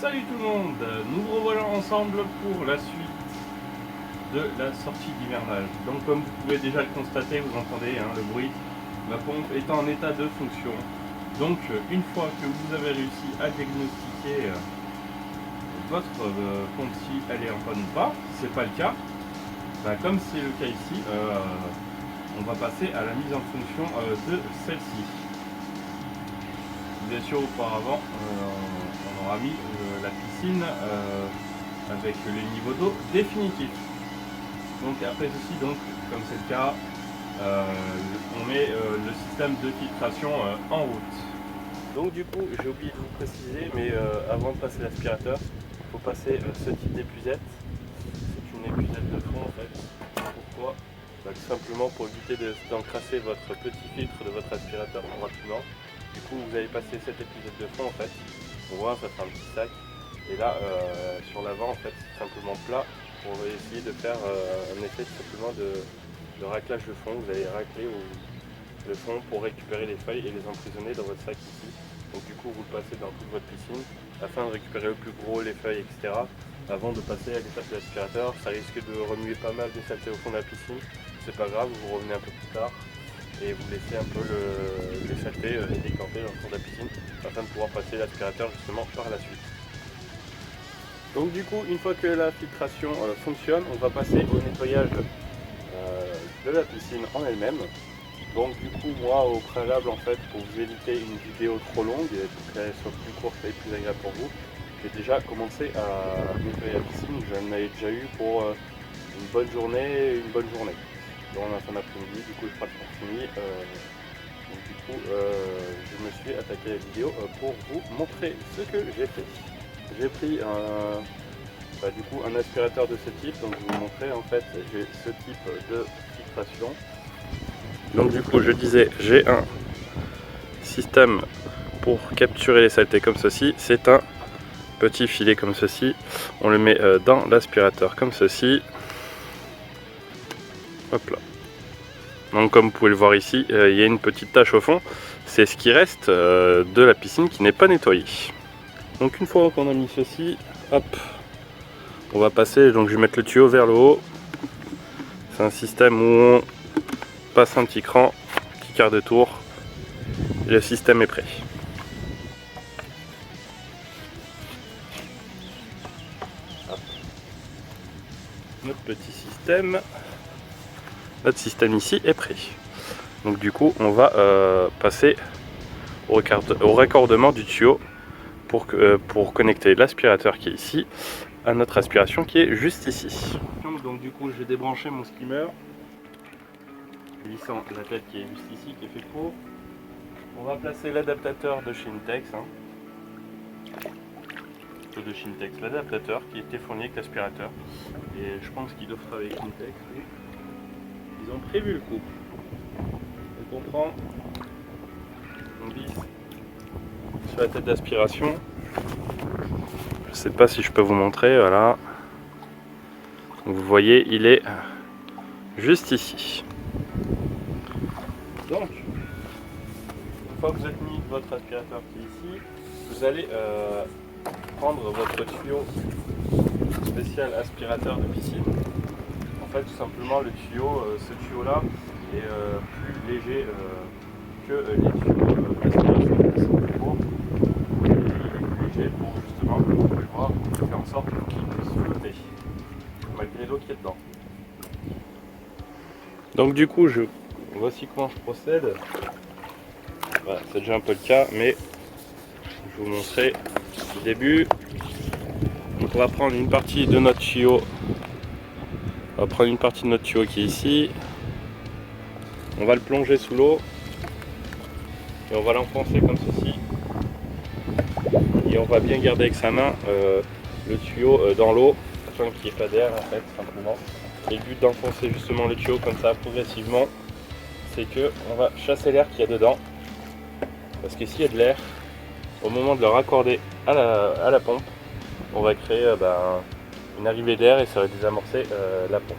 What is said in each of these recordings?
Salut tout le monde, nous vous revoilà ensemble pour la suite de la sortie d'hivernage. Donc comme vous pouvez déjà le constater, vous entendez le bruit, la pompe est en état de fonction. Donc une fois que vous avez réussi à diagnostiquer votre pompe si elle est en panne ou pas, si c'est pas le cas, comme c'est le cas ici, on va passer à la mise en fonction de celle-ci. Bien sûr, auparavant, on aura mis la piscine avec les niveaux d'eau définitifs. Donc après ceci, comme c'est le cas, on met le système de filtration en route. Donc du coup, j'ai oublié de vous préciser, mais avant de passer l'aspirateur, il faut passer ce type d'épuisette. C'est une épuisette de fond en fait. Pourquoi? Tout simplement pour éviter d'encrasser votre petit filtre de votre aspirateur rapidement. Du coup, vous allez passer cette épuisette de fond en fait. On voit, ça fait un petit sac. Et là, sur l'avant, en fait, c'est simplement plat pour essayer de faire un effet simplement de raclage de fond. Vous allez racler le fond pour récupérer les feuilles et les emprisonner dans votre sac ici. Donc du coup, vous le passez dans toute votre piscine afin de récupérer le plus gros, les feuilles, etc. Avant de passer à l'étape de l'aspirateur. Ça risque de remuer pas mal de saleté au fond de la piscine. C'est pas grave, vous revenez un peu plus tard et vous laissez un peu les saletés décanter dans le fond de la piscine afin de pouvoir passer l'aspirateur justement par la suite. Donc du coup, une fois que la filtration fonctionne, on va passer au nettoyage de la piscine en elle-même. Donc du coup, moi au préalable en fait, pour vous éviter une vidéo trop longue et pour qu'elle soit plus courte et plus agréable pour vous, j'ai déjà commencé à nettoyer la piscine. J'en avais déjà eu pour une bonne journée et une bonne journée. Donc en fin d'après-midi, du coup je pratiquement fini. Donc du coup, je me suis attaqué à la vidéo pour vous montrer ce que j'ai fait. J'ai pris du coup un aspirateur de ce type, donc je vais vous montrer en fait, j'ai ce type de filtration. Donc du coup je disais, j'ai un système pour capturer les saletés comme ceci, c'est un petit filet comme ceci, on le met dans l'aspirateur comme ceci, hop là. Donc comme vous pouvez le voir ici, il y a une petite tache au fond, c'est ce qui reste de la piscine qui n'est pas nettoyée. Donc une fois qu'on a mis ceci, hop, on va passer, donc je vais mettre le tuyau vers le haut. C'est un système où on passe un petit cran, petit quart de tour, et le système est prêt. Hop. Notre système ici est prêt. Donc du coup on va passer au raccordement du tuyau pour connecter l'aspirateur qui est ici à notre aspiration qui est juste ici. Donc du coup j'ai débranché mon skimmer, glissant la tête qui est juste ici, qui est fait pour. On va placer l'adaptateur de chez Intex, l'adaptateur qui était fourni avec l'aspirateur. Et je pense qu'il offre avec Intex. Ils ont prévu le coup. Donc on prend, on glisse sur la tête d'aspiration. Je sais pas si je peux vous montrer, voilà. Donc vous voyez, il est juste ici. Donc, une fois que vous avez mis votre aspirateur qui est ici, vous allez prendre votre tuyau spécial aspirateur de piscine. En fait, tout simplement, le tuyau, ce tuyau-là est plus léger que les tuyaux d'aspiration qui sont plus gros. Il est plus léger pour justement pouvoir faire en sorte qu'il puisse flotter malgré l'eau qui est dedans. Donc du coup, voici comment je procède. Voilà, c'est déjà un peu le cas, mais je vais vous montrer le début. Donc on va prendre une partie de notre tuyau. On va prendre une partie de notre tuyau qui est ici. On va le plonger sous l'eau. Et on va l'enfoncer comme ceci. Et on va bien garder avec sa main le tuyau dans l'eau, afin qu'il n'y ait pas d'air en fait, simplement. Et le but d'enfoncer justement le tuyau comme ça progressivement, c'est que on va chasser l'air qu'il y a dedans. Parce que s'il y a de l'air, au moment de le raccorder à la pompe, on va créer une arrivée d'air et ça va désamorcer la pompe.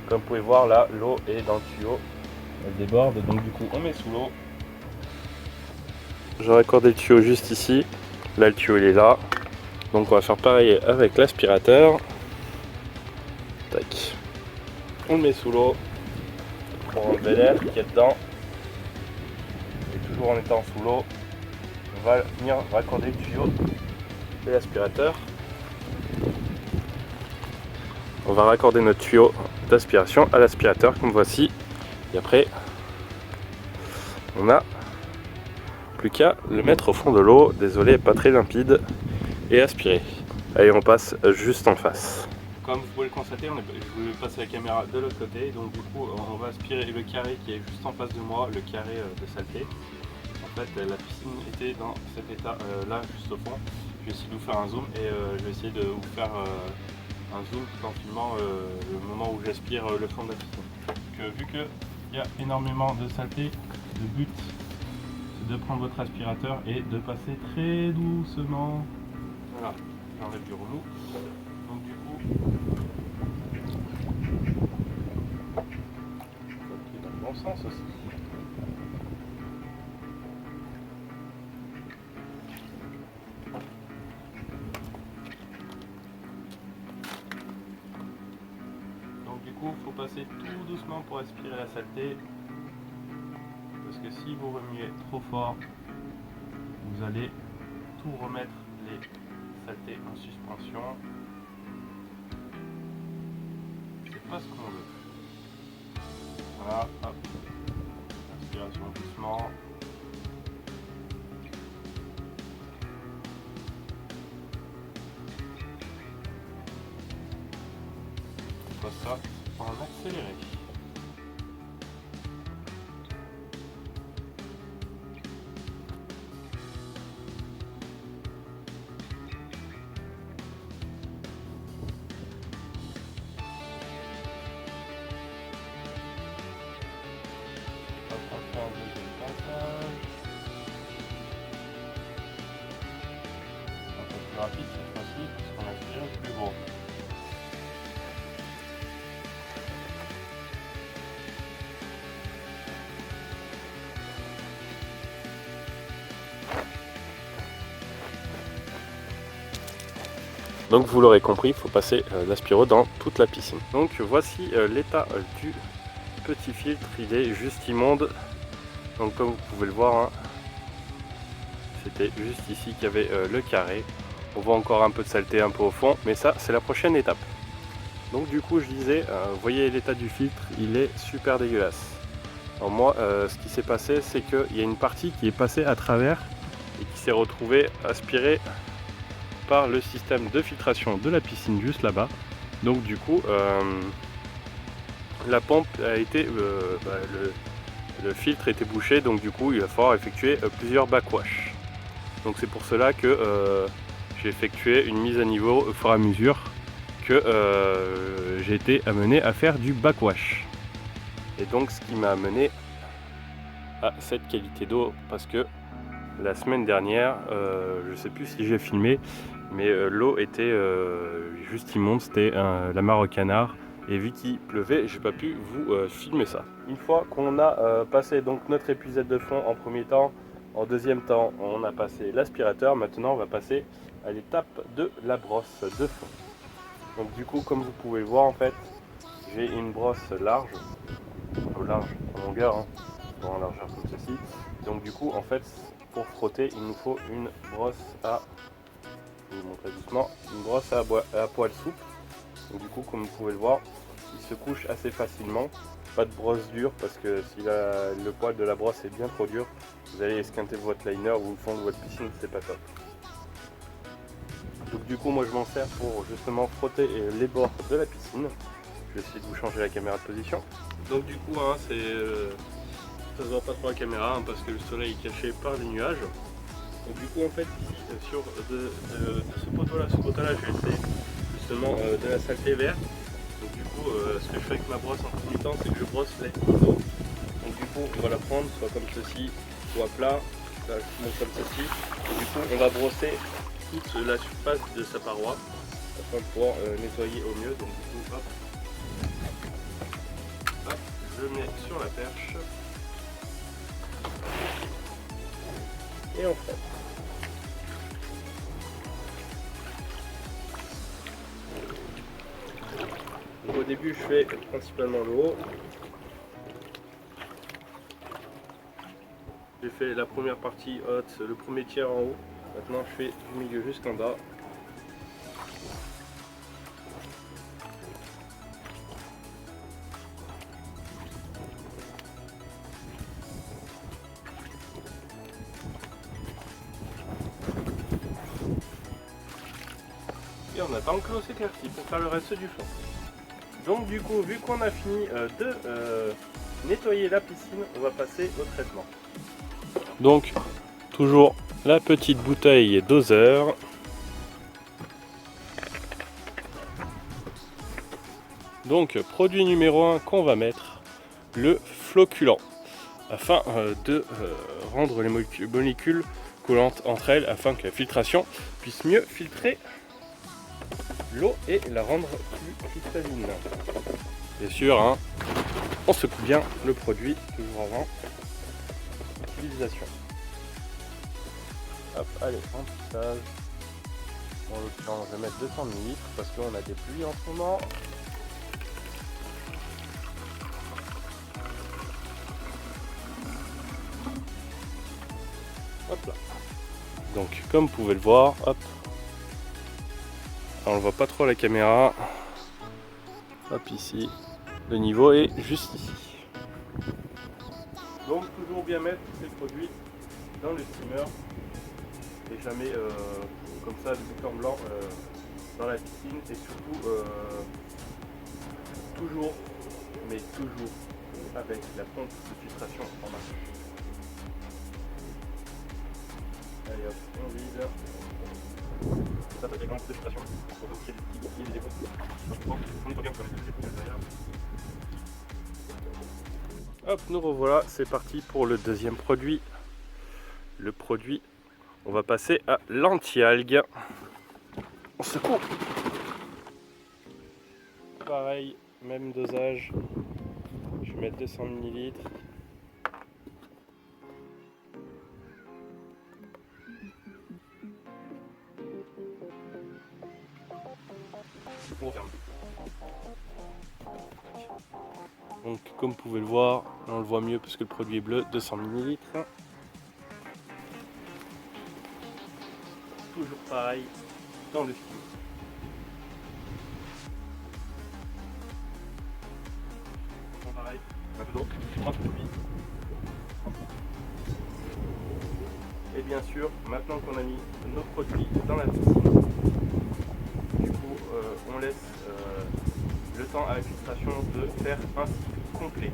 Comme vous pouvez voir là, l'eau est dans le tuyau, elle déborde, donc du coup on met sous l'eau. J'ai raccordé le tuyau juste ici, là le tuyau il est là, Donc on va faire pareil avec l'aspirateur. Tac. On le met sous l'eau pour enlever l'air qui est dedans. Et toujours en étant sous l'eau, on va venir raccorder le tuyau de l'aspirateur. On va raccorder notre tuyau d'aspiration à l'aspirateur comme voici. Et après, on n'a plus qu'à le mettre au fond de l'eau. Désolé, pas très limpide. Et aspirer. Allez, on passe juste en face. Comme vous pouvez le constater, je vais passer la caméra de l'autre côté. Donc du coup, on va aspirer le carré qui est juste en face de moi, le carré de saleté. En fait, la piscine était dans cet état là, juste au fond. Je vais essayer de vous faire un zoom et je vais essayer de vous faire un zoom tout en filmant le moment où j'aspire le fond de la piscine. Donc, vu qu'il y a énormément de saleté, le but c'est de prendre votre aspirateur et de passer très doucement. Voilà, j'enlève du remous. Donc du coup, ça pris dans le bon sens aussi. Donc du coup, il faut passer tout doucement pour aspirer la saleté. Parce que si vous remuez trop fort, vous allez tout remettre les saletés en suspension. C'est pas ce qu'on veut. Voilà, hop. Inspiration doucement. On passe ça en accéléré. Un peu plus rapide cette fois-ci, parce qu'on aspire plus gros. Donc vous l'aurez compris, il faut passer l'aspiro dans toute la piscine. Donc voici l'état du petit filtre, il est juste immonde. Donc comme vous pouvez le voir, hein, c'était juste ici qu'il y avait le carré. On voit encore un peu de saleté un peu au fond, mais ça c'est la prochaine étape. Donc du coup je disais, vous voyez l'état du filtre, il est super dégueulasse. Alors moi ce qui s'est passé, c'est qu'il y a une partie qui est passée à travers et qui s'est retrouvée aspirée par le système de filtration de la piscine juste là-bas. Donc du coup la pompe a été le filtre était bouché, donc du coup il va falloir effectuer plusieurs backwash. Donc c'est pour cela que j'ai effectué une mise à niveau au fur et à mesure que j'ai été amené à faire du backwash. Et donc ce qui m'a amené à cette qualité d'eau, parce que la semaine dernière, je sais plus si j'ai filmé, mais l'eau était juste immonde, c'était la mare au canard. Et vu qu'il pleuvait, j'ai pas pu vous filmer ça. Une fois qu'on a passé donc notre épuisette de fond en premier temps, en deuxième temps on a passé l'aspirateur, maintenant on va passer à l'étape de la brosse de fond. Donc du coup comme vous pouvez le voir en fait, j'ai une brosse large en longueur, hein, en largeur comme ceci. Donc du coup en fait pour frotter il nous faut une brosse à, je vais vous montrer doucement, une brosse à poil souple. Donc du coup comme vous pouvez le voir, il se couche assez facilement. Pas de brosse dure parce que si le poil de la brosse est bien trop dur, vous allez esquinter votre liner ou le fond de votre piscine, c'est pas top. Donc du coup moi je m'en sers pour justement frotter les bords de la piscine. Je vais essayer de vous changer la caméra de position. Donc du coup hein, ça se voit pas trop la caméra hein, parce que le soleil est caché par les nuages. Donc du coup en fait ici sur de ce poteau là, j'ai laissé justement de la saleté verte. Donc du coup ce que je fais avec ma brosse en premier temps, c'est que je brosse les poteaux. Donc du coup on va la prendre soit comme ceci, soit plat, là, comme ceci. Et du coup on va brosser toute la surface de sa paroi afin de pouvoir nettoyer au mieux. Donc du coup hop, hop, je mets sur la perche et on frotte. début, je fais principalement le haut. J'ai fait la première partie haute, le premier tiers en haut. Maintenant, je fais du milieu jusqu'en bas. Et on attend que l'eau s'éclaircit pour faire le reste du fond. Donc du coup, vu qu'on a fini de nettoyer la piscine, on va passer au traitement. Donc, toujours la petite bouteille doseur. Donc, produit numéro 1 qu'on va mettre, le floculant, afin de rendre les molécules collantes entre elles, afin que la filtration puisse mieux filtrer l'eau et la rendre plus cristalline. Bien sûr, hein, on secoue bien le produit toujours avant utilisation. Hop, allez, remplissage. En l'occurrence, je vais mettre 200 ml parce qu'on a des pluies en ce moment. Hop là. Donc, comme vous pouvez le voir, hop. Alors, on ne voit pas trop à la caméra. Hop, ici. Le niveau est juste ici. Donc, toujours bien mettre ces produits dans le steamer. Et jamais comme ça des éclats blancs dans la piscine. Et surtout, toujours, mais toujours avec la pompe de filtration en main. Allez hop, on vide. Ça peut être grand de filtration. Pour qu'il y ait des défauts. On nettoie bien pour mettre les défauts derrière. Hop, nous revoilà, c'est parti pour le deuxième produit. Le produit, on va passer à l'anti-algue. On secoue. Pareil, même dosage. Je vais mettre 200 ml. On referme. Donc comme vous pouvez le voir, là on le voit mieux parce que le produit est bleu, 200 ml. Toujours pareil dans le steamer. Pareil, un peu d'eau, un produit. Et bien sûr, maintenant qu'on a mis nos produits dans la piscine, du coup on laisse le temps à la filtration de faire un cycle complet.